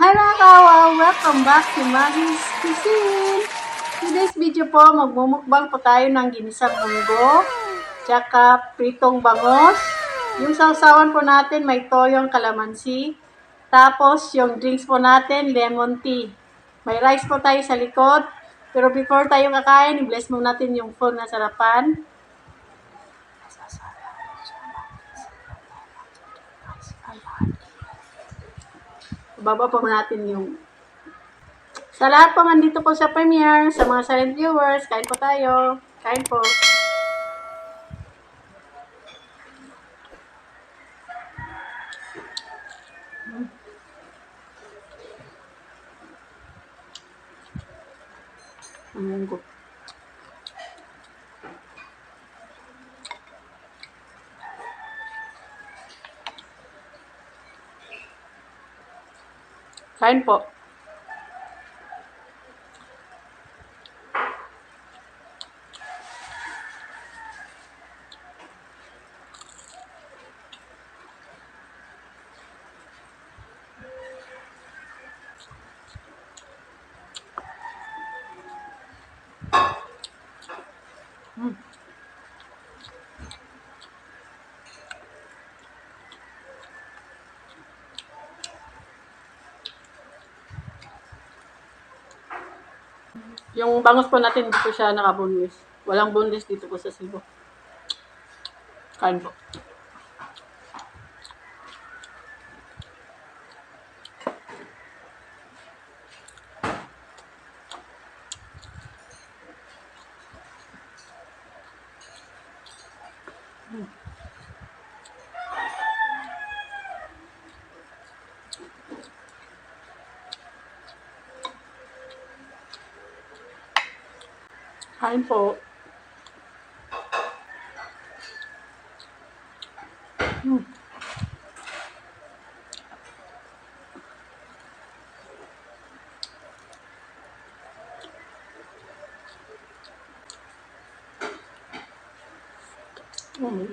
Hi mga kawa! Welcome back to Maggie's Cuisine! Today's video po, magmumukbang po tayo ng ginisang munggo, tsaka pritong bangos. Yung sausawan po natin may toyong kalamansi. Tapos yung drinks po natin, lemon tea. May rice po tayo sa likod. Pero before tayo kakain, i-bless mo natin yung phone na sarapan. Baba po natin yung sa lahat po nandito po sa premiere, sa mga silent viewers, kain po tayo. Kain po. Ang munggo. Kain po. Yung bangus po natin, dito siya nakabunlis. Walang bunlis dito po sa Cebu. Kain po. Kain po.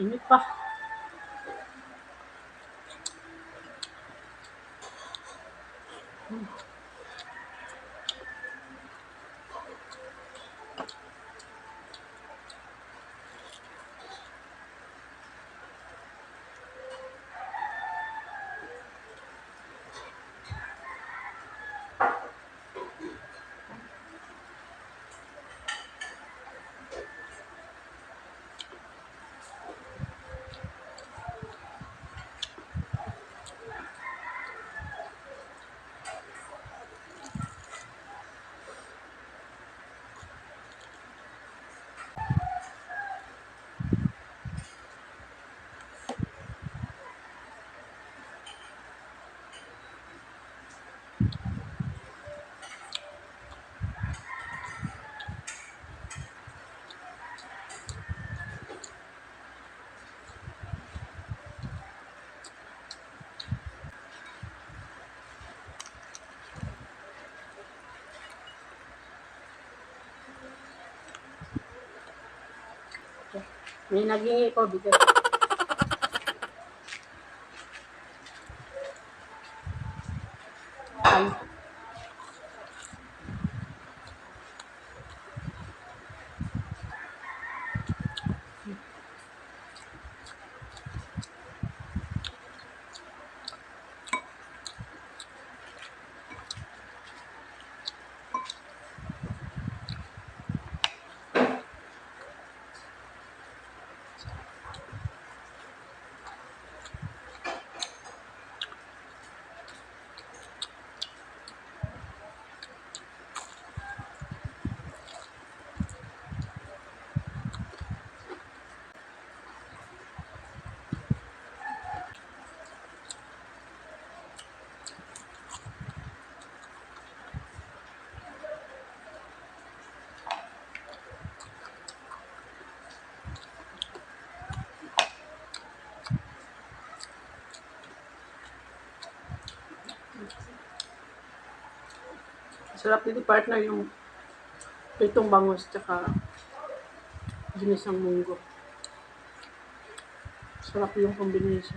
Init pa. May naging ko, bigat. Kain po. Sarap dito partner yung pritong bangus tsaka ginisang munggo. Sarap yung combination.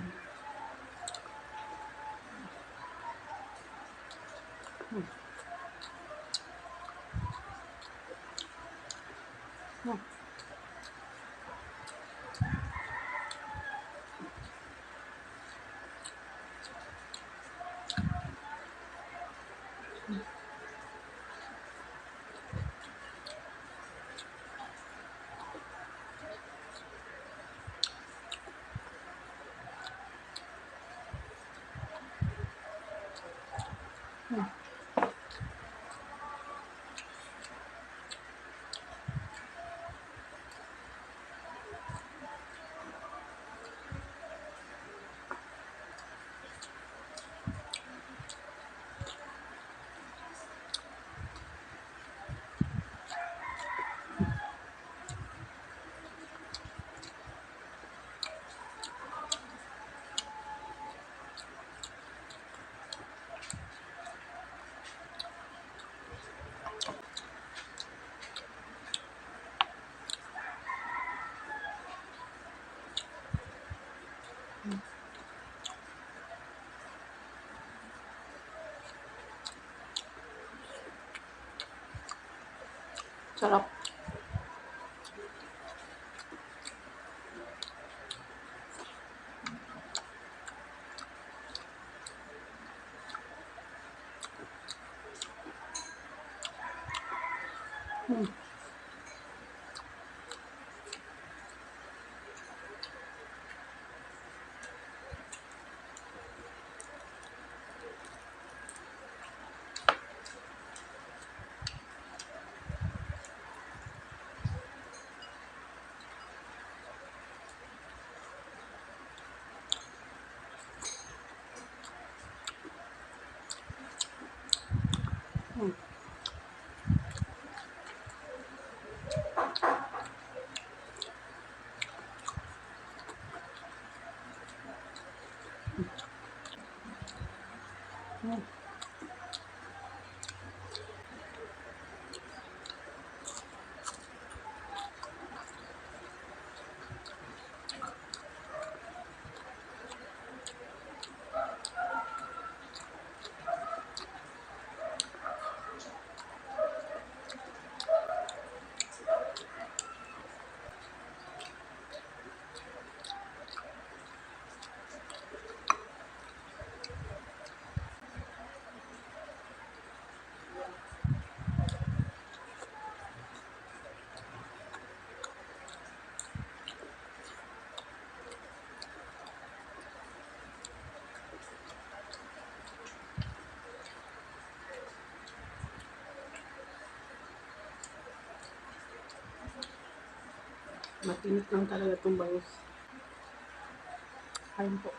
Sarap. Hmm. Hmm. Hmm. Matinit lang talaga itong bangus. Kain po.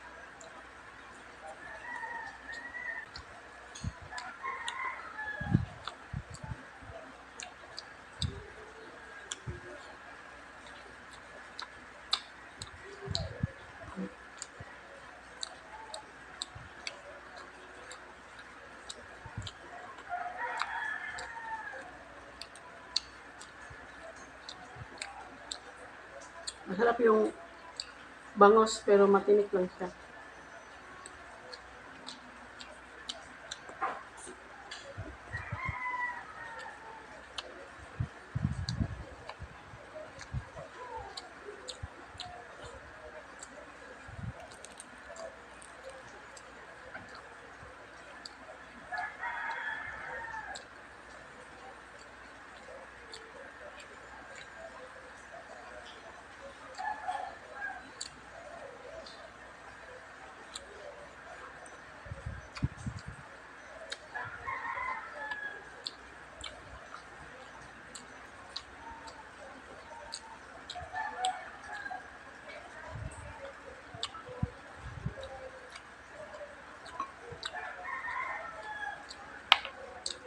Masarap yung bangus pero matinik lang siya.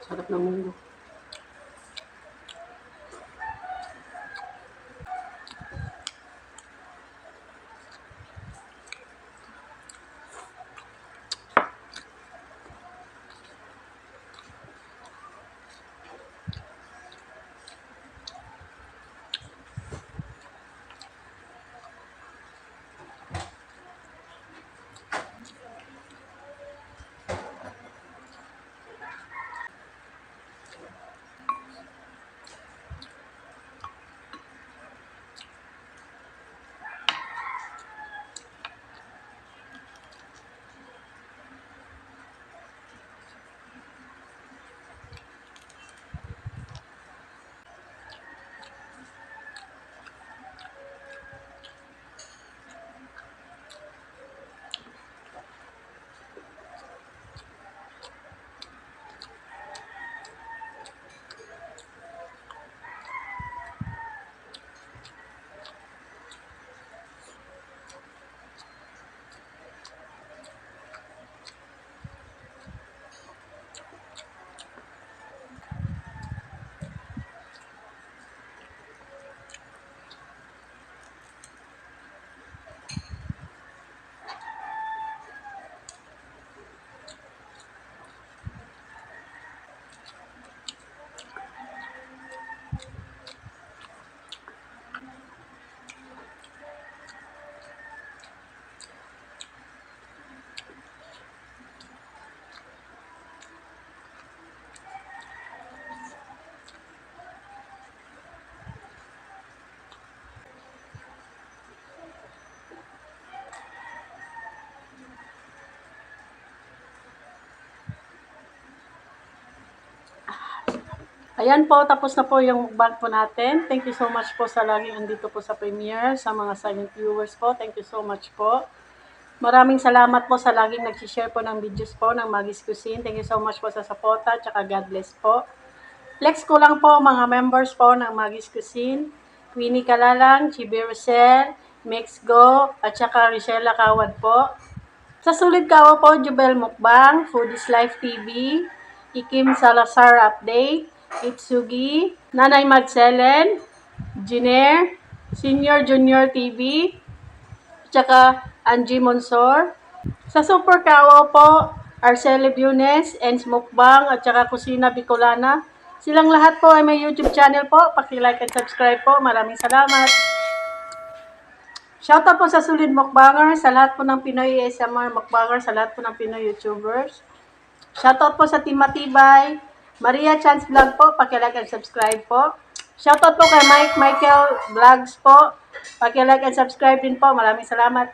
Sarap ng munggo. Ayan po, tapos na po yung mukbang po natin. Thank you so much po sa laging andito po sa premiere, sa mga silent viewers po. Thank you so much po. Maraming salamat po sa laging nag-share po ng videos po ng Maggie's Cuisine. Thank you so much po sa suporta, tsaka God bless po. Flex ko lang po mga members po ng Maggie's Cuisine. Queenie Kalalang, Chibi Rosel, Mix Go, at tsaka Richella Kawad po. Sa sulit kawa po, Jubel Mukbang, Foodies Life TV, Ikim Salazar Update, Itsugi, Nanay Magselen, Jiner, Senior Junior TV, tsaka Angie Monsor. Sa Super Kawa po, Arceli Bunes, Ens Mukbang, at tsaka Kusina Bicolana. Silang lahat po ay may YouTube channel po. Paki-like and subscribe po. Maraming salamat. Shoutout po sa Solid Mukbanger, sa lahat po ng Pinoy ASMR Mukbanger, sa lahat po ng Pinoy YouTubers. Shoutout po sa Team Matibay, Maria Chance Vlog po, paki-like and subscribe po. Shoutout po kay Michael Vlogs po, paki-like and subscribe din po. Maraming salamat.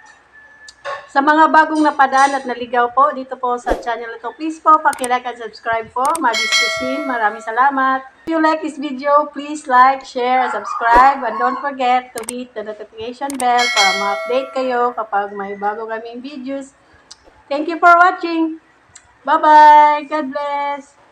Sa mga bagong napadaan at naligaw po dito po sa channel ito, please po paki-like and subscribe po. Maggie's Cuisine, maraming salamat. If you like this video, please like, share, and subscribe. And don't forget to hit the notification bell para ma-update kayo kapag may bago kaming videos. Thank you for watching. Bye-bye. God bless.